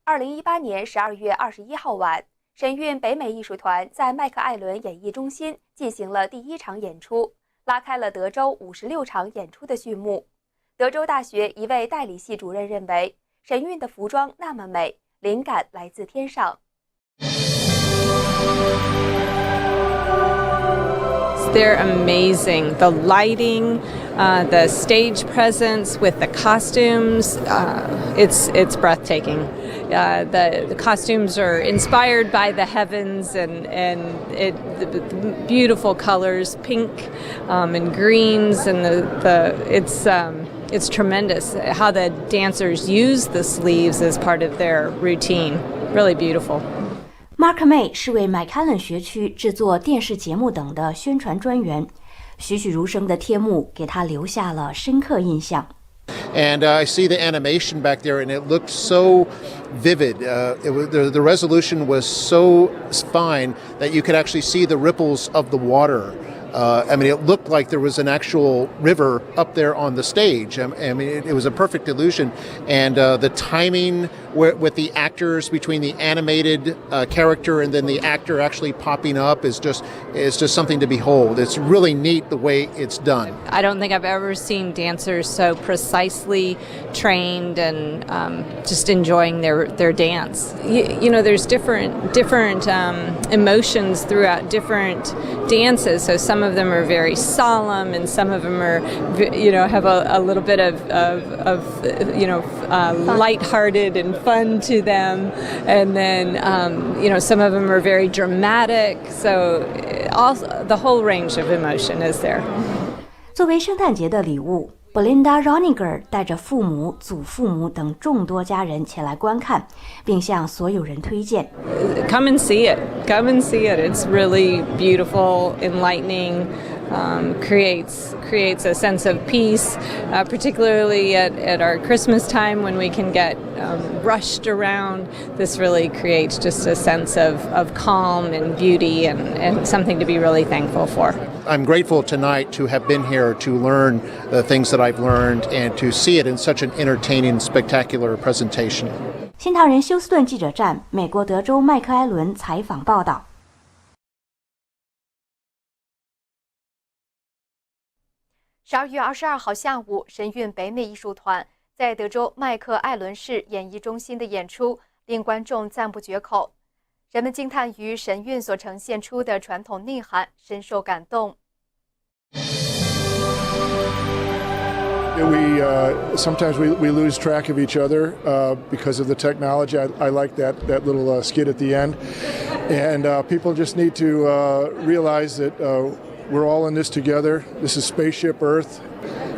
2018年12月21号晚，神韵北美艺术团在麦克艾伦演艺中心进行了第一场演出，拉开了德州56场演出的序幕。德州大学一位代理系主任认为，神韵的服装那么美，灵感来自天上。They're amazing. The lighting, the stage presence with the costumes, it's breathtaking. The costumes are inspired by the heavens and the beautiful colors, pink and greens, and it's tremendous how the dancers use the sleeves as part of their routine. Really beautiful. Mark May 是为麦凯伦学区制作电视节目等的宣传专员，栩栩如生的贴幕给他留下了深刻印象。And I see the animation back there, and it looked so vivid. The resolution was so fine that you could actually see the ripples of the water. I mean, it looked like there was an actual river up there on the stage. I mean, it was a perfect illusion. And the timing with the actors between the animated character and then the actor actually popping up is just something to behold. It's really neat the way it's done. I don't think I've ever seen dancers so precisely trained and just enjoying their dance. You know, there's different emotions throughout different dances. So some of them are very solemn, and some of them are, have a little bit of lighthearted and fun to them, and then some of them are very dramatic. So the whole range of emotion is there. 作为圣诞节的礼物，Belinda Roniger 带着父母、祖父母等众多家人前来观看，并向所有人推荐。Come and see it. Come and see it. It's really beautiful, enlightening. Creates a sense of peace, particularly at our Christmas time when we can get rushed around. This really creates just a sense of calm and beauty and something to be really thankful for. I'm grateful tonight to have been here to learn the things that I've learned and to see it in such an entertaining, spectacular presentation. 新唐人休斯顿记者站，美国德州麦克艾伦采访报道。12月22号下午，神韵北美艺术团在德州麦克艾伦市演艺中心的演出令观众赞不绝口，人们惊叹于神韵所呈现出的传统内涵，深受感动。Sometimes we lose track of each other because of the technology. I like that little skit at the end, and people just need to realize that we're all in this together. This is Spaceship Earth.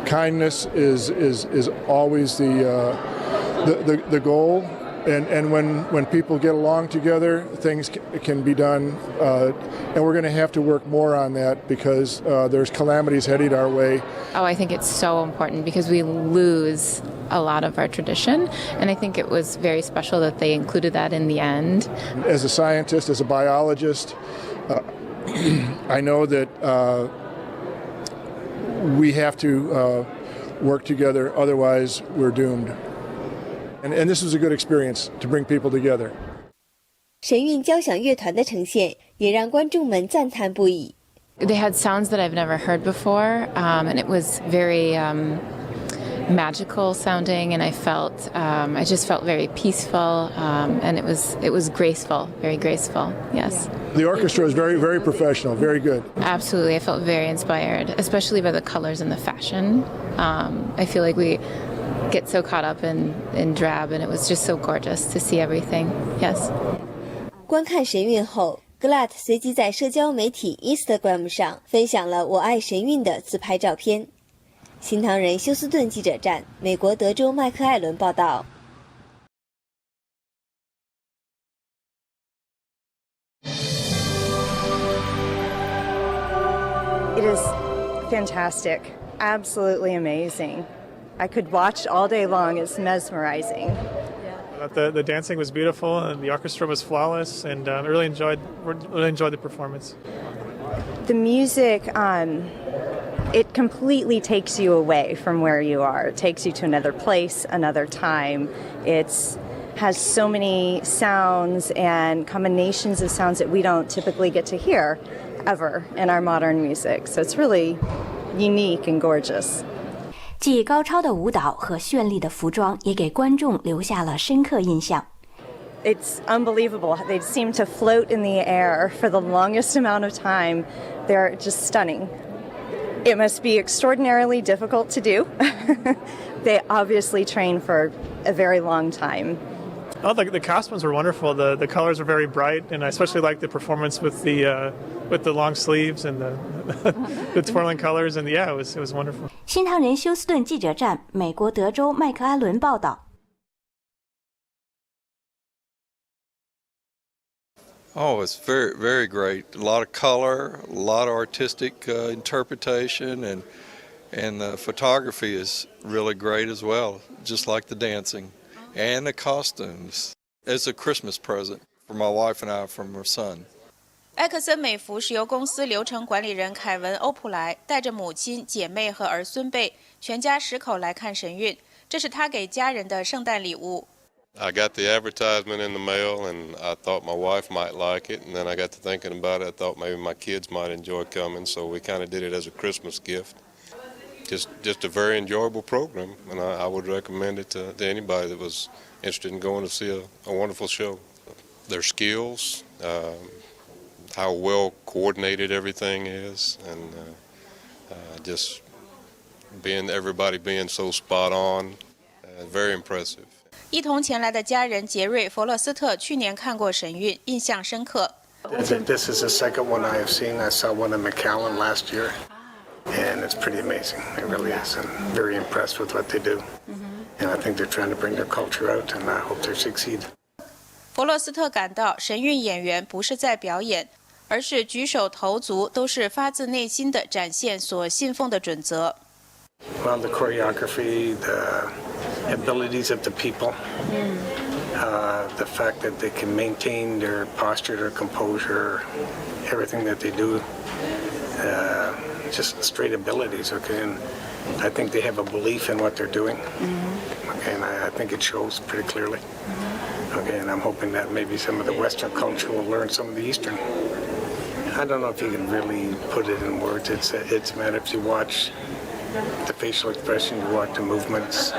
Kindness is always the goal, and when people get along together, things can be done. And we're going to have to work more on that because there's calamities headed our way. Oh, I think it's so important because we lose a lot of our tradition, and I think it was very special that they included that in the end. As a scientist, as a biologist, I know that we have to work together, otherwise we're doomed. And this was a good experience to bring people together. 神韵交响乐团的呈现也让观众们赞叹不已。They had sounds that I've never heard before, and it was very magical sounding, and I just felt very peaceful, and it was graceful, very graceful. Yes. The orchestra is very, very professional, very good. Absolutely, I felt very inspired, especially by the colors and the fashion. I feel like we get so caught up in drab, and it was just so gorgeous to see everything. Yes. 观看神韵后 ，Glad 随即在社交媒体 Instagram 上分享了我爱神韵的自拍照片。新唐人休斯顿记者站，美国德州麦克艾伦报道。It is fantastic, absolutely amazing. I could watch all day long. It's mesmerizing. The dancing was beautiful, and the orchestra was flawless, and I really enjoyed the performance. The music, it completely takes you away from where you are. It takes you to another place, another time. It's has so many sounds and combinations of sounds that we don't typically get to hear ever in our modern music. So it's really unique and gorgeous. 既高超的舞蹈和绚丽的服装也给观众留下了深刻印象。It's unbelievable. They seem to float in the air for the longest amount of time. They're just stunning. It must be extraordinarily difficult to do. They obviously train for a very long time. Oh, the costumes were wonderful. The colors are very bright, and I especially like the performance with the long sleeves and the twirling colors. And yeah, it was wonderful. 新唐人休斯顿记者站，美国德州麦克艾伦报道。Oh, it's very, very great. A lot of color, a lot of artistic interpretation, and the photography is really great as well, just like the dancing and the costumes. It's a Christmas present for my wife and I from her son. 埃克森美孚石油公司流程管理人凯文·欧普莱带着母亲、姐妹和儿孙辈，全家10口来看神韵，这是他给家人的圣诞礼物。I got the advertisement in the mail, and I thought my wife might like it, and then I got to thinking about it. I thought maybe my kids might enjoy coming, so we kind of did it as a Christmas gift. Just a very enjoyable program, and I would recommend it to anybody that was interested in going to see a wonderful show. Their skills, how well coordinated everything is, and just everybody being so spot on, very impressive. 一同前来的家人杰瑞·弗洛斯特去年看过神韵，印象深刻。This is the second one I have seen. I saw one in McAllen last year, and it's pretty amazing. It really is. I'm very impressed with what they do, and I think they're trying to bring their culture out, and I hope they succeed. 弗洛斯特感到神韵演员不是在表演，而是举手投足都是发自内心的展现所信奉的准则。Well, the choreography, the abilities of the people, the fact that they can maintain their posture, their composure, everything that they do, just straight abilities, okay? And I think they have a belief in what they're doing, okay? And I think it shows pretty clearly, okay? And I'm hoping that maybe some of the Western culture will learn some of the Eastern. I don't know if you can really put it in words. It's a matter if you watch the facial expression, you watch the movements,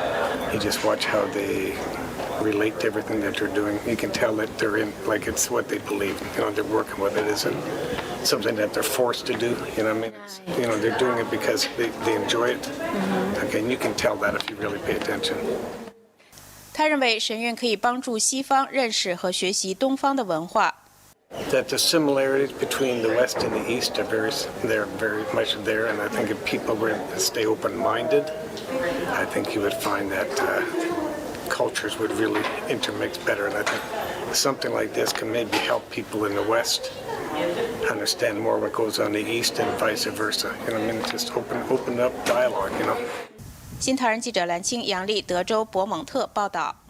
you just watch how they relate to everything that they're doing. You can tell that they're in, like it's what they believe. You know, they're working with it. It isn't something that they're forced to do. You know what I mean? It's, you know, they're doing it because they enjoy it. Okay, and you can tell that if you really pay attention. 他认为神韵可以帮助西方认识和学习东方的文化。That the similarities between the West and the East are they're very much there, and I think if people were to stay open-minded, I think you would find that cultures would really intermix better, and I think something like this can maybe help people in the West understand more what goes on in the East and vice versa. You know what I mean? Just open up dialogue, you know. 新唐人记者蓝青、杨丽，德州博蒙特报道。